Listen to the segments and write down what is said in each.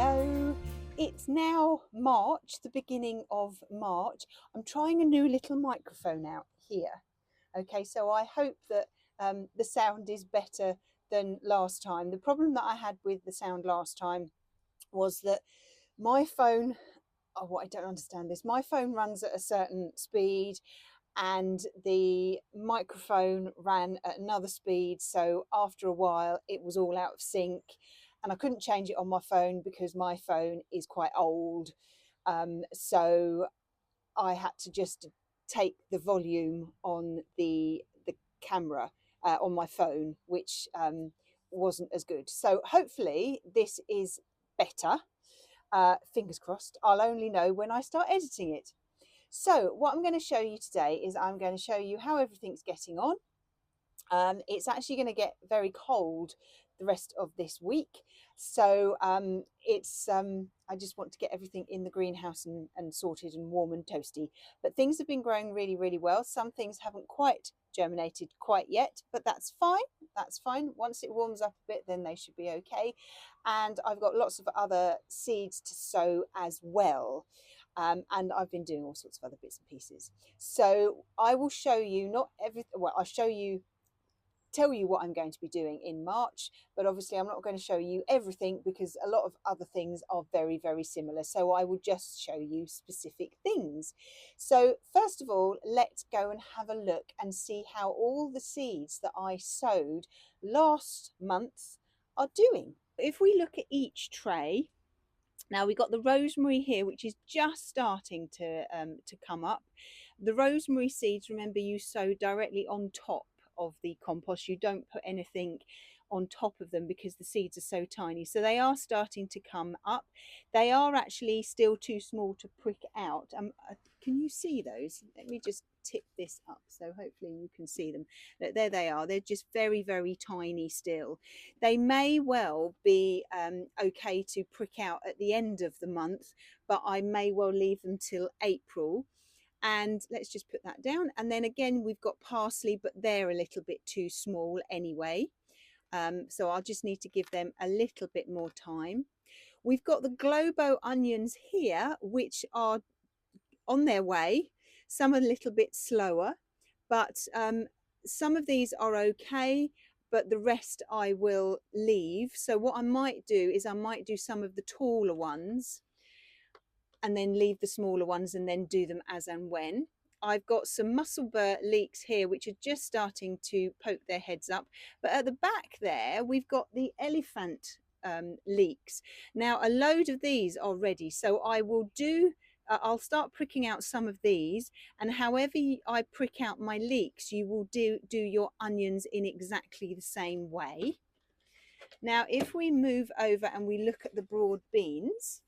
Hello, it's now March, the beginning of March. I'm trying a new little microphone out here. Okay, so I hope that the sound is better than last time. The problem that I had with the sound last time was that my phone, oh, what I don't understand this, my phone runs at a certain speed and the microphone ran at another speed. So after a while, it was all out of sync, and I couldn't change it on my phone because my phone is quite old. So I had to just take the volume on the camera on my phone, which wasn't as good. So hopefully this is better. Fingers crossed. I'll only know when I start editing it. So what I'm going to show you today is I'm going to show you how everything's getting on. It's actually going to get very cold the rest of this week. So I just want to get everything in the greenhouse and sorted and warm and toasty. But things have been growing really, really well. Some things haven't quite germinated quite yet, but that's fine. That's fine. Once it warms up a bit, then they should be okay. And I've got lots of other seeds to sow as well. And I've been doing all sorts of other bits and pieces. So I will show you not everything. Well, I'll tell you what I'm going to be doing in March, but obviously I'm not going to show you everything because a lot of other things are very, very similar. So I will just show you specific things. So first of all, let's go and have a look and see how all the seeds that I sowed last month are doing. If we look at each tray, now we've got the rosemary here, which is just starting to come up. The rosemary seeds, remember, you sow directly on top of the compost. You don't put anything on top of them because the seeds are so tiny. So they are starting to come up. They are actually still too small to prick out. Can you see those? Let me just tip this up so hopefully you can see them. There they are. They're just very, very tiny still. They may well be okay to prick out at the end of the month, but I may well leave them till April. And let's just put that down. And then again, we've got parsley, but they're a little bit too small anyway. So I'll just need to give them a little bit more time. We've got the Globo onions here, which are on their way. Some are a little bit slower, but some of these are okay, but the rest I will leave. So what I might do is I might do some of the taller ones and then leave the smaller ones and then do them as and when. I've got some musselburr leeks here which are just starting to poke their heads up, but at the back there we've got the elephant leeks. Now a load of these are ready, so I will do I'll start pricking out some of these, and however I prick out my leeks, you will do your onions in exactly the same way. Now if we move over and we look at the broad beans,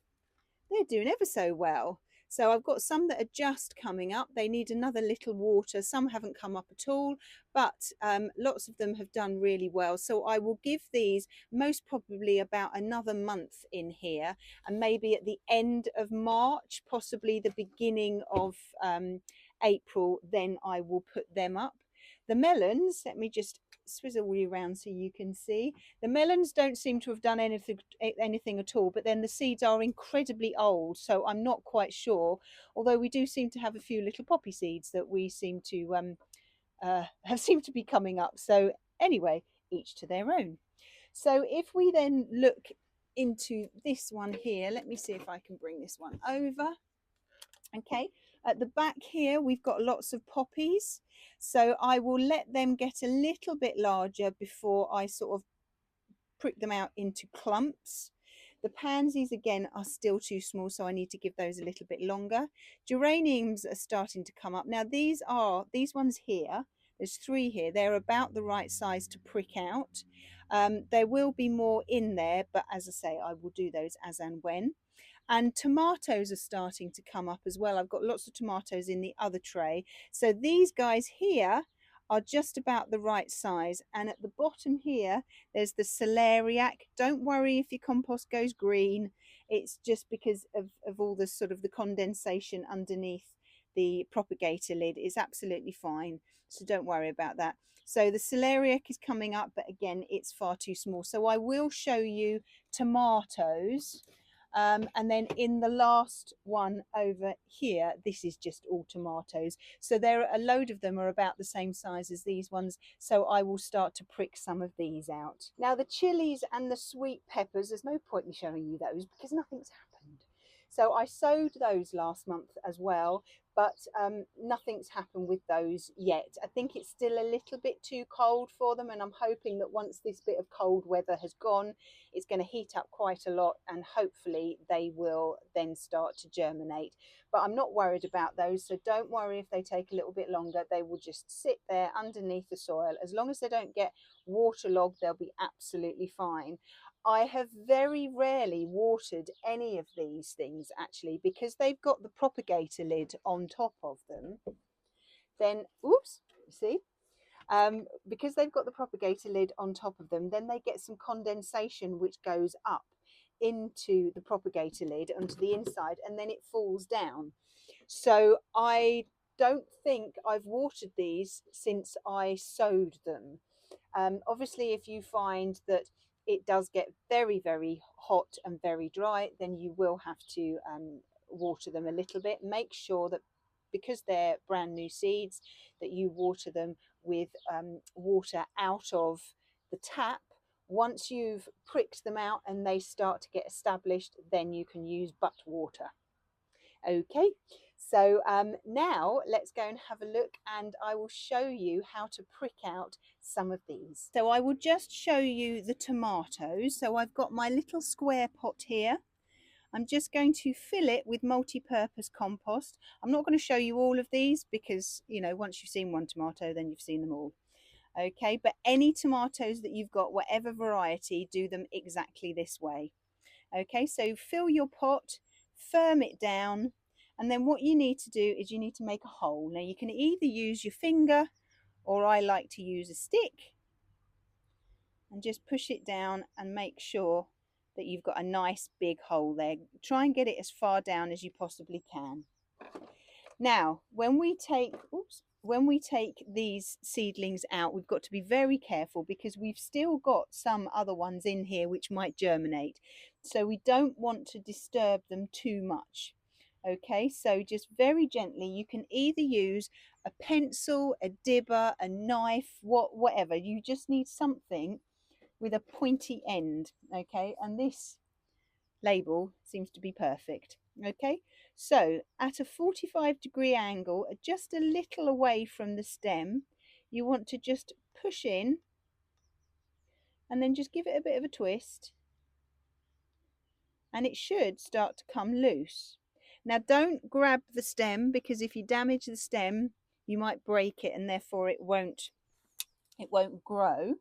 they're doing ever so well. So I've got some that are just coming up. They need another little water. Some haven't come up at all, but lots of them have done really well. So I will give these most probably about another month in here, and maybe at the end of March, possibly the beginning of April, then I will put them up. The melons, let me just swizzle you around so you can see. The melons don't seem to have done anything at all, but then the seeds are incredibly old, so I'm not quite sure, although we do seem to have a few little poppy seeds that we seem to have seemed to be coming up. So anyway, each to their own. So if we then look into this one here, let me see if I can bring this one over. Okay, at the back here we've got lots of poppies, so I will let them get a little bit larger before I sort of prick them out into clumps. The pansies again are still too small, so I need to give those a little bit longer. Geraniums are starting to come up. Now these ones here, there's 3 here, they're about the right size to prick out. There will be more in there, but as I say, I will do those as and when. And tomatoes are starting to come up as well. I've got lots of tomatoes in the other tray. So these guys here are just about the right size. And at the bottom here, there's the celeriac. Don't worry if your compost goes green. It's just because of all the sort of the condensation underneath the propagator lid. Is absolutely fine. So don't worry about that. So the celeriac is coming up, but again, it's far too small. So I will show you tomatoes And then in the last one over here, this is just all tomatoes. So there are a load of them are about the same size as these ones. So I will start to prick some of these out. Now the chilies and the sweet peppers, there's no point in showing you those because nothing's happened. So I sowed those last month as well, but nothing's happened with those yet. I think it's still a little bit too cold for them, and I'm hoping that once this bit of cold weather has gone, it's going to heat up quite a lot, and hopefully they will then start to germinate. But I'm not worried about those, so don't worry if they take a little bit longer. They will just sit there underneath the soil. As long as they don't get waterlogged, they'll be absolutely fine. I have very rarely watered any of these things actually, because they've got the propagator lid on top of them. Then, oops, you see, because they've got the propagator lid on top of them, then they get some condensation which goes up into the propagator lid onto the inside, and then it falls down. So I don't think I've watered these since I sowed them. Obviously, if you find that it does get very, very hot and very dry, then you will have to water them a little bit. Make sure that because they're brand new seeds, that you water them with water out of the tap. Once you've pricked them out and they start to get established, then you can use butt water. Okay, so now let's go and have a look, and I will show you how to prick out some of these. So I will just show you the tomatoes. So I've got my little square pot here. I'm just going to fill it with multi-purpose compost. I'm not going to show you all of these because, you know, once you've seen one tomato, then you've seen them all. Okay, but any tomatoes that you've got, whatever variety, do them exactly this way. Okay, so fill your pot, firm it down, and then what you need to do is you need to make a hole. Now you can either use your finger, or I like to use a stick, and just push it down and make sure that you've got a nice big hole there. Try and get it as far down as you possibly can. Now, when we take these seedlings out, we've got to be very careful because we've still got some other ones in here which might germinate. So we don't want to disturb them too much. Okay, so just very gently, you can either use a pencil, a dibber, a knife, whatever. You just need something with a pointy end. Okay, and this label seems to be perfect. Okay, so at a 45-degree angle, just a little away from the stem, you want to just push in and then just give it a bit of a twist, and it should start to come loose. Now don't grab the stem, because if you damage the stem you might break it and therefore it won't grow.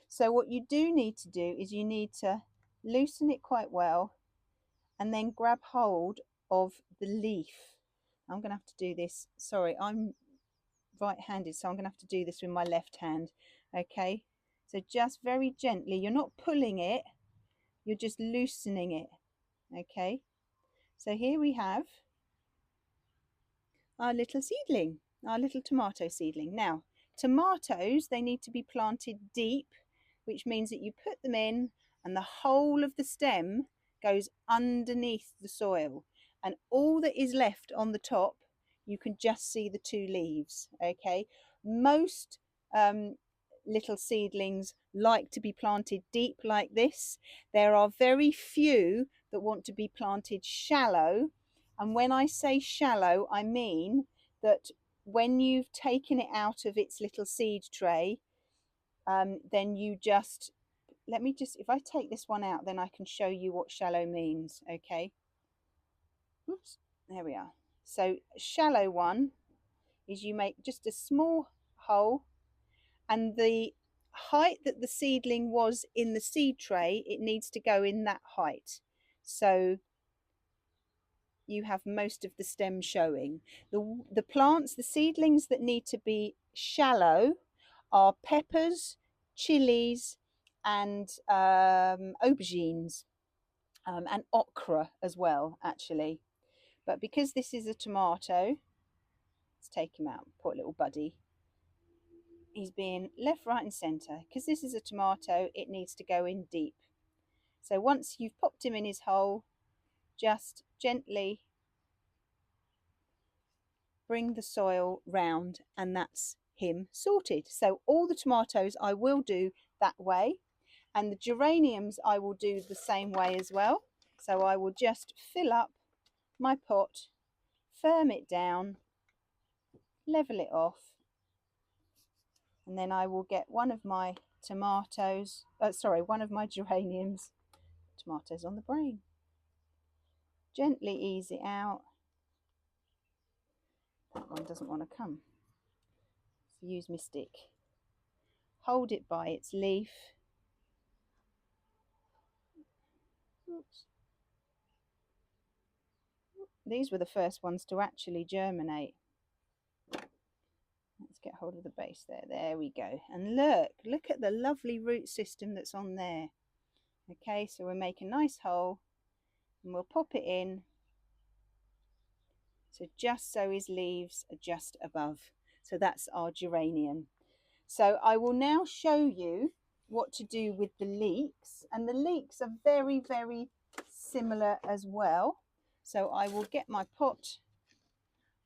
So what you do need to do is you need to loosen it quite well and then grab hold of the leaf. I'm going to have to do this. Sorry, I'm right-handed, so I'm going to have to do this with my left hand. Okay, so just very gently. You're not pulling it, you're just loosening it. Okay, so here we have our little seedling, our little tomato seedling. Now, tomatoes, they need to be planted deep, which means that you put them in and the whole of the stem goes underneath the soil, and all that is left on the top, you can just see the two leaves. Okay, most little seedlings like to be planted deep like this. There are very few that want to be planted shallow, and when I say shallow, I mean that when you've taken it out of its little seed tray, then you just, if I take this one out, then I can show you what shallow means. Okay, oops, there we are. So shallow one is you make just a small hole, and the height that the seedling was in the seed tray, it needs to go in that height. So you have most of the stem showing. The plants, the seedlings that need to be shallow are peppers, chilies, and aubergines, and okra as well, actually. But because this is a tomato, let's take him out, poor little buddy. He's being left, right and centre. Because this is a tomato, it needs to go in deep. So once you've popped him in his hole, just gently bring the soil round, and that's him sorted. So all the tomatoes I will do that way, and the geraniums I will do the same way as well. So I will just fill up my pot, firm it down, level it off, and then I will get one of my tomatoes, one of my geraniums, tomatoes on the brain. Gently ease it out. That one doesn't want to come. So use my stick. Hold it by its leaf. Oops. These were the first ones to actually germinate. Let's get hold of the base there. There we go. And look at the lovely root system that's on there. Okay, so we'll make a nice hole and we'll pop it in. So just so his leaves are just above. So that's our geranium. So I will now show you what to do with the leeks. And the leeks are very, very similar as well. So I will get my pot.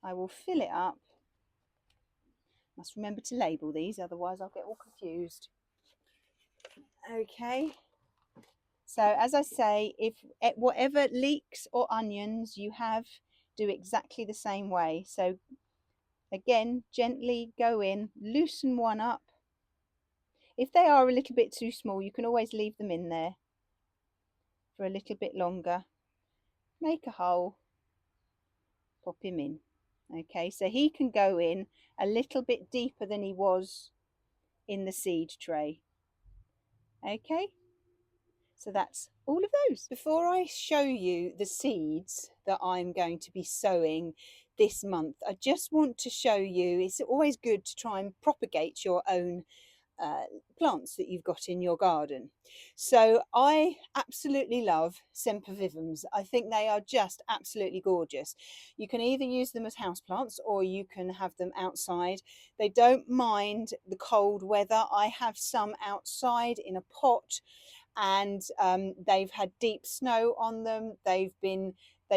I will fill it up. Must remember to label these, otherwise I'll get all confused. Okay. So as I say, if whatever leeks or onions you have, do exactly the same way. So again, gently go in, loosen one up. If they are a little bit too small, you can always leave them in there for a little bit longer. Make a hole, pop him in. Okay, so he can go in a little bit deeper than he was in the seed tray. Okay, so that's all of those. Before I show you the seeds that I'm going to be sowing this month, I just want to show you, it's always good to try and propagate your own plants that you've got in your garden. So I absolutely love sempervivums. I think they are just absolutely gorgeous. You can either use them as houseplants or you can have them outside. They don't mind the cold weather. I have some outside in a pot, and they've had deep snow on them. They've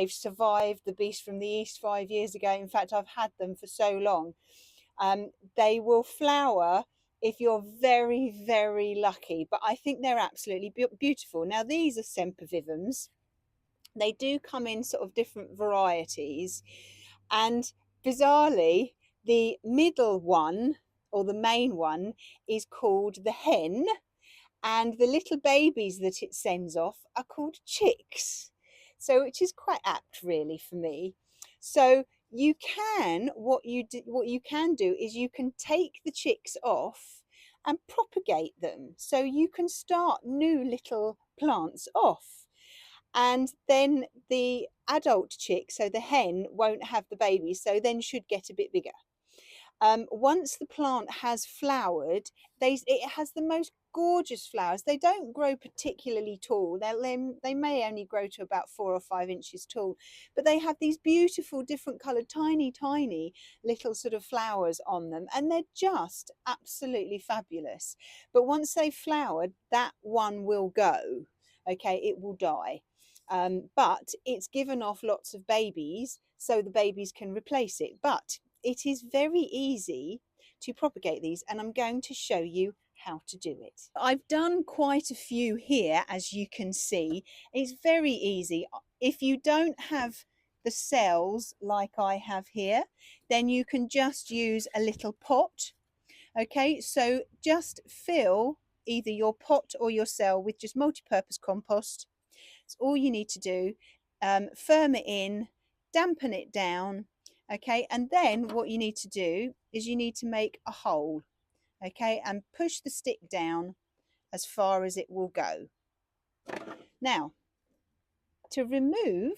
survived the beast from the east 5 years ago. In fact, I've had them for so long. They will flower if you're very, very lucky, but I think they're absolutely beautiful. Now, these are sempervivums. They do come in sort of different varieties, and bizarrely, the middle one, or the main one, is called the hen, and the little babies that it sends off are called chicks. So, which is quite apt really for me. So you can, what you can do is you can take the chicks off and propagate them. So you can start new little plants off. And then the adult chick, so the hen, won't have the babies, so then should get a bit bigger. Once the plant has flowered, it has the most gorgeous flowers. They don't grow particularly tall. They may only grow to about 4 or 5 inches tall, but they have these beautiful different coloured tiny little sort of flowers on them, and they're just absolutely fabulous. But once they've flowered, that one will go. Okay, it will die. But it's given off lots of babies, so the babies can replace it. But it is very easy to propagate these, and I'm going to show you how to do it. I've done quite a few here, as you can see. It's very easy. If you don't have the cells like I have here, then you can just use a little pot. Okay, so just fill either your pot or your cell with just multi-purpose compost. That's all you need to do. Firm it in, dampen it down. Okay, and then what you need to do is you need to make a hole. Okay, and push the stick down as far as it will go. Now, to remove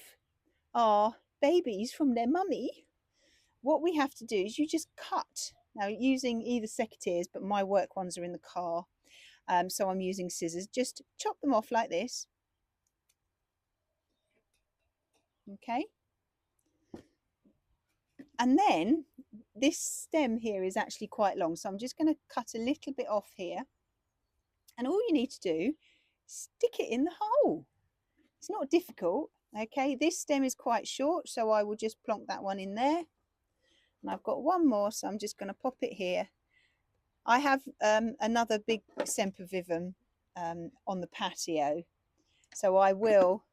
our babies from their mummy, what we have to do is you just cut. Now, using either secateurs, but my work ones are in the car, so I'm using scissors. Just chop them off like this. Okay. And then this stem here is actually quite long, so I'm just going to cut a little bit off here. And all you need to do is stick it in the hole. It's not difficult. Okay, this stem is quite short, so I will just plonk that one in there. And I've got one more, so I'm just going to pop it here. I have another big sempervivum on the patio, so I will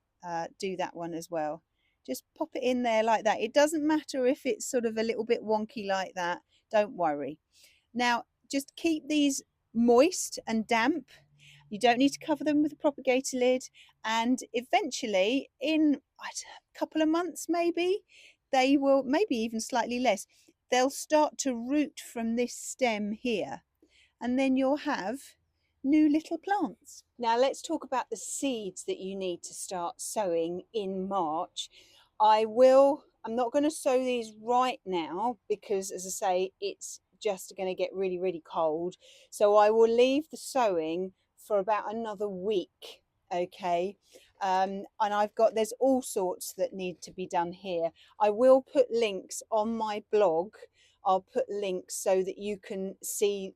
do that one as well. Just pop it in there like that. It doesn't matter if it's sort of a little bit wonky like that, don't worry. Now just keep these moist and damp. You don't need to cover them with a propagator lid, and eventually in a couple of months maybe, they will, maybe even slightly less, they'll start to root from this stem here, and then you'll have new little plants. Now let's talk about the seeds that you need to start sowing in March. I'm not going to sow these right now because, as I say, it's just going to get really, really cold. So I will leave the sowing for about another week. Okay. And there's all sorts that need to be done here. I will put links on my blog. I'll put links so that you can see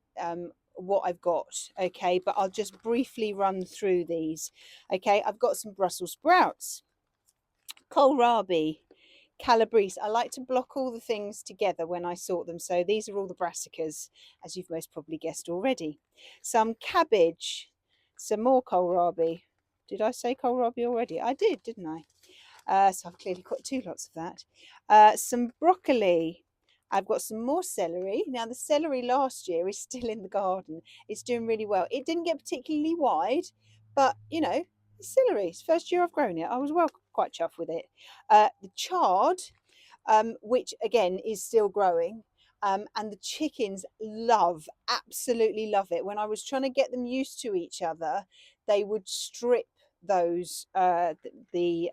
what I've got. Okay, but I'll just briefly run through these. Okay, I've got some Brussels sprouts, kohlrabi, calabrese. I like to block all the things together when I sort them, so these are all the brassicas, as you've most probably guessed already. Some cabbage, some more kohlrabi. Did I say kohlrabi already? I did, didn't I? So I've clearly got two lots of that. Some broccoli. I've got some more celery. Now the celery last year is still in the garden. It's doing really well. It didn't get particularly wide, but you know, it's celery. It's the first year I've grown it. I was quite chuffed with it. The chard, which again is still growing. And the chickens absolutely love it. When I was trying to get them used to each other, they would strip those the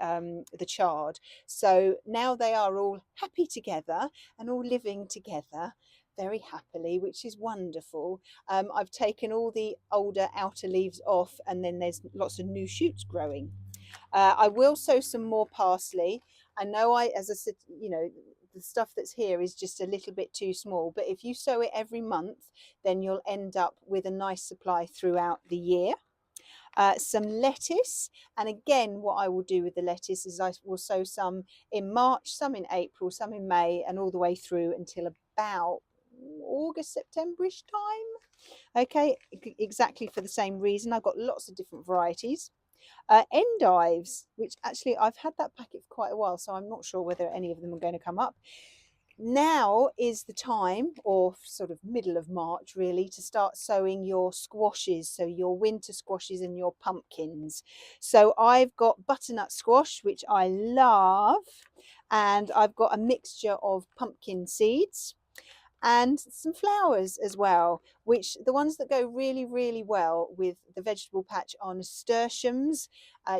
chard. So now they are all happy together and all living together very happily, which is wonderful. I've taken all the older outer leaves off, and then there's lots of new shoots growing. I will sow some more parsley. I know as I said, you know, the stuff that's here is just a little bit too small, but if you sow it every month, then you'll end up with a nice supply throughout the year. Some lettuce, and again what I will do with the lettuce is I will sow some in March, some in April, some in May, and all the way through until about August, September-ish time. Okay, exactly for the same reason. I've got lots of different varieties. Endives, which actually I've had that packet for quite a while, so I'm not sure whether any of them are going to come up. Now is the time, or sort of middle of March really, to start sowing your squashes, so your winter squashes and your pumpkins. So I've got butternut squash, which I love, and I've got a mixture of pumpkin seeds and some flowers as well, which the ones that go really, really well with the vegetable patch are nasturtiums.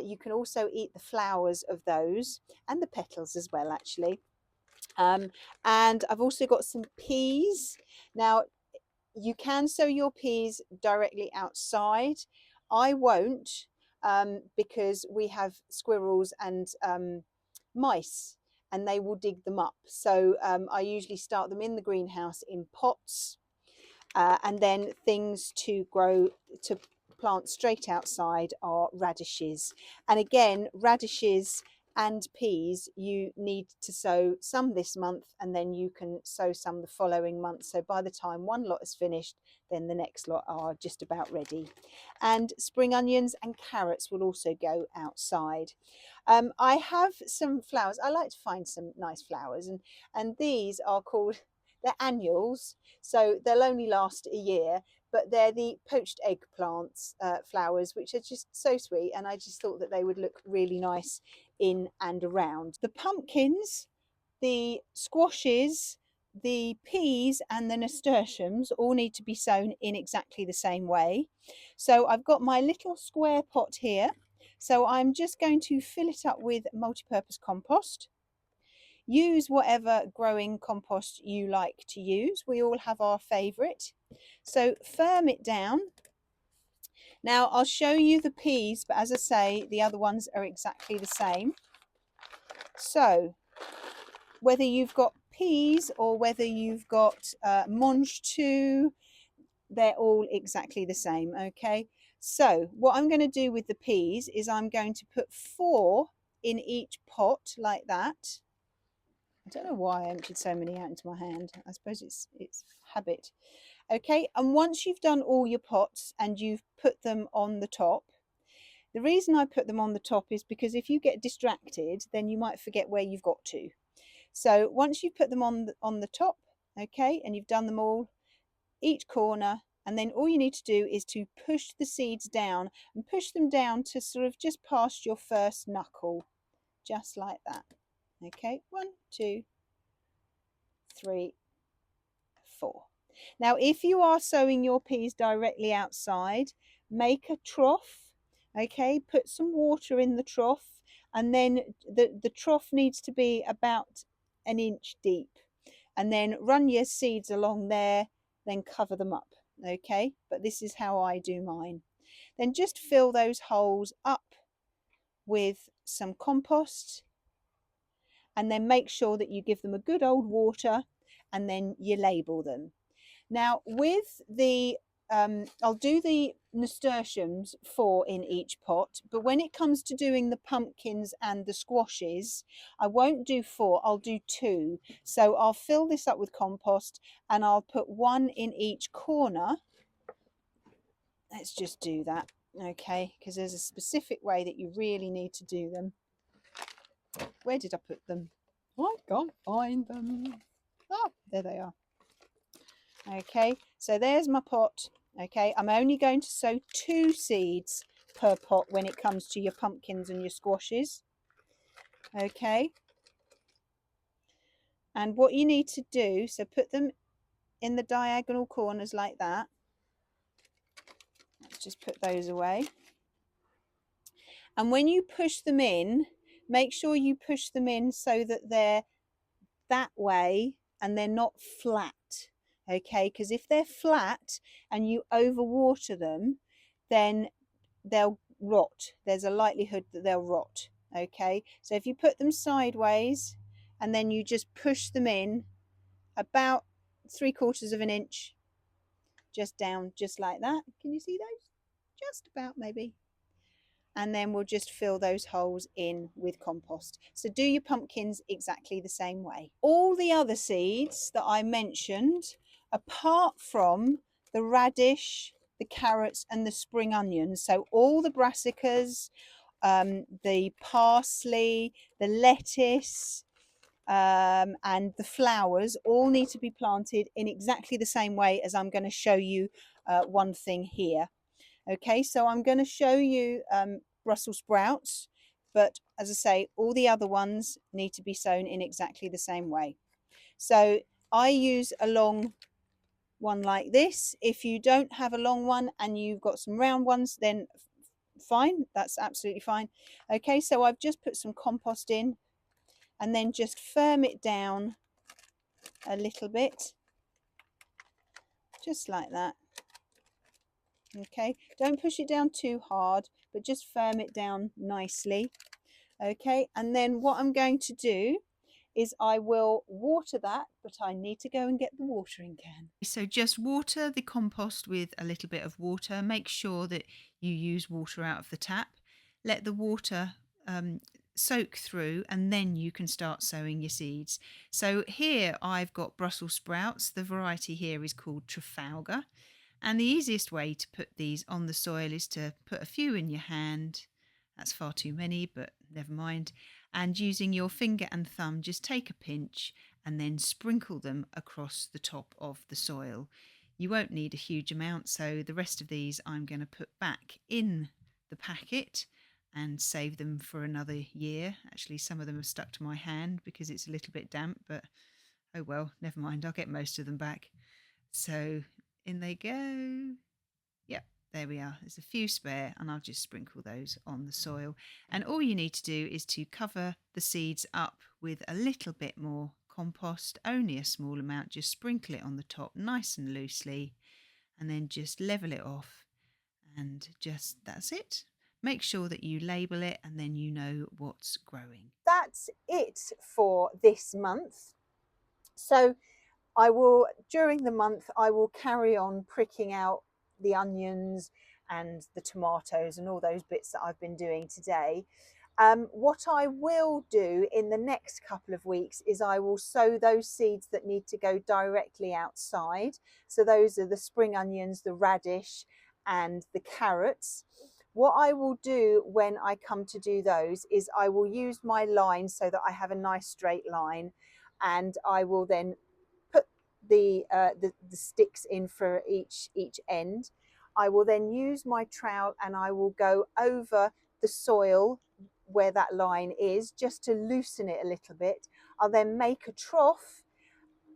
You can also eat the flowers of those and the petals as well, actually. And I've also got some peas. Now, you can sow your peas directly outside. I won't, because we have squirrels and mice, and they will dig them up. So I usually start them in the greenhouse in pots, and then things to grow, to plant straight outside, are radishes. And again, radishes and peas, you need to sow some this month, and then you can sow some the following month. So by the time one lot is finished, then the next lot are just about ready. And spring onions and carrots will also go outside. I have some flowers. I like to find some nice flowers, and these are called, they're annuals, so they'll only last a year, but they're the poached eggplants flowers, which are just so sweet, and I just thought that they would look really nice in and around. The pumpkins, the squashes, the peas and the nasturtiums all need to be sown in exactly the same way. So I've got my little square pot here. So I'm just going to fill it up with multi-purpose compost. Use whatever growing compost you like to use. We all have our favourite. So firm it down. Now I'll show you the peas, but as I say, the other ones are exactly the same. So whether you've got peas or whether you've got mange tout, they're all exactly the same. Okay, so what I'm going to do with the peas is I'm going to put 4 in each pot like that. I don't know why I emptied so many out into my hand. I suppose it's habit. Okay, and once you've done all your pots and you've put them on the top, the reason I put them on the top is because if you get distracted, then you might forget where you've got to. So once you've put them on the top, okay, and you've done them all, each corner, and then all you need to do is to push the seeds down and push them down to sort of just past your first knuckle, just like that. Okay, 1, 2, 3, 4. Now, if you are sowing your peas directly outside, make a trough, okay, put some water in the trough, and then the trough needs to be about 1 inch deep, and then run your seeds along there, then cover them up, okay? But this is how I do mine. Then just fill those holes up with some compost, and then make sure that you give them a good old water, and then you label them. Now with the I'll do the nasturtiums 4 in each pot, but when it comes to doing the pumpkins and the squashes, I won't do 4, I'll do 2. So I'll fill this up with compost and I'll put 1 in each corner. Let's just do that, okay, because there's a specific way that you really need to do them. Where did I put them? I can't find them. Oh, there they are. Okay, so there's my pot. Okay, I'm only going to sow 2 seeds per pot when it comes to your pumpkins and your squashes. Okay, and what you need to do, so put them in the diagonal corners like that. Let's just put those away. And when you push them in, make sure you push them in so that they're that way and they're not flat. Okay, because if they're flat and you overwater them, then they'll rot. There's a likelihood that they'll rot. Okay, so if you put them sideways and then you just push them in about 3/4 of an inch just down, just like that. Can you see those? Just about, maybe. And then we'll just fill those holes in with compost. So do your pumpkins exactly the same way. All the other seeds that I mentioned, apart from the radish, the carrots and the spring onions, so all the brassicas, the parsley, the lettuce, and the flowers all need to be planted in exactly the same way as I'm going to show you one thing here. Okay, so I'm going to show you Brussels sprouts, but as I say, all the other ones need to be sown in exactly the same way. So I use a long one like this. If you don't have a long one and you've got some round ones, then fine, that's absolutely fine. Okay, so I've just put some compost in and then just firm it down a little bit, just like that. Okay, don't push it down too hard, but just firm it down nicely. Okay, and then what I'm going to do is I will water that, but I need to go and get the watering can. So just water the compost with a little bit of water. Make sure that you use water out of the tap. Let the water soak through, and then you can start sowing your seeds. So here I've got Brussels sprouts. The variety here is called Trafalgar. And the easiest way to put these on the soil is to put a few in your hand. That's far too many, but never mind. And using your finger and thumb, just take a pinch and then sprinkle them across the top of the soil. You won't need a huge amount, so the rest of these I'm going to put back in the packet and save them for another year. Actually, some of them have stuck to my hand because it's a little bit damp, but oh well, never mind. I'll get most of them back. So in they go. Yep, there we are. There's a few spare, and I'll just sprinkle those on the soil. And all you need to do is to cover the seeds up with a little bit more compost, only a small amount. Just sprinkle it on the top nice and loosely, and then just level it off, and just that's it. Make sure that you label it, and then you know what's growing. That's it for this month. So I will, during the month, I will carry on pricking out the onions and the tomatoes and all those bits that I've been doing today. What I will do in the next couple of weeks is I will sow those seeds that need to go directly outside. So those are the spring onions, the radish and the carrots. What I will do when I come to do those is I will use my line so that I have a nice straight line, and I will then put the sticks in for each end. I will then use my trowel and I will go over the soil where that line is, just to loosen it a little bit. I'll then make a trough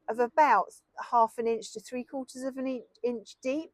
of about 1/2 inch to 3/4 of an inch deep.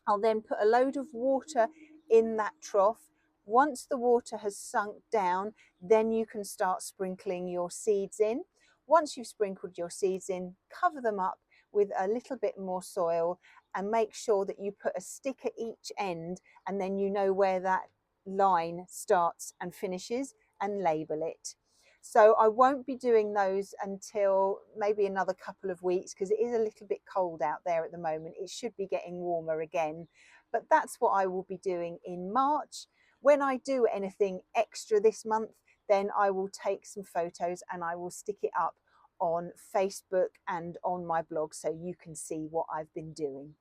I'll then put a load of water in that trough. Once the water has sunk down, then you can start sprinkling your seeds in. Once you've sprinkled your seeds in, cover them up with a little bit more soil and make sure that you put a stick at each end, and then you know where that line starts and finishes, and label it. So I won't be doing those until maybe another couple of weeks, because it is a little bit cold out there at the moment. It should be getting warmer again, but that's what I will be doing in March. When I do anything extra this month, then I will take some photos and I will stick it up on Facebook and on my blog so you can see what I've been doing.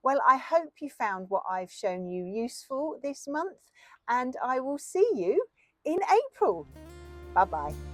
Well, I hope you found what I've shown you useful this month, and I will see you in April. Bye bye.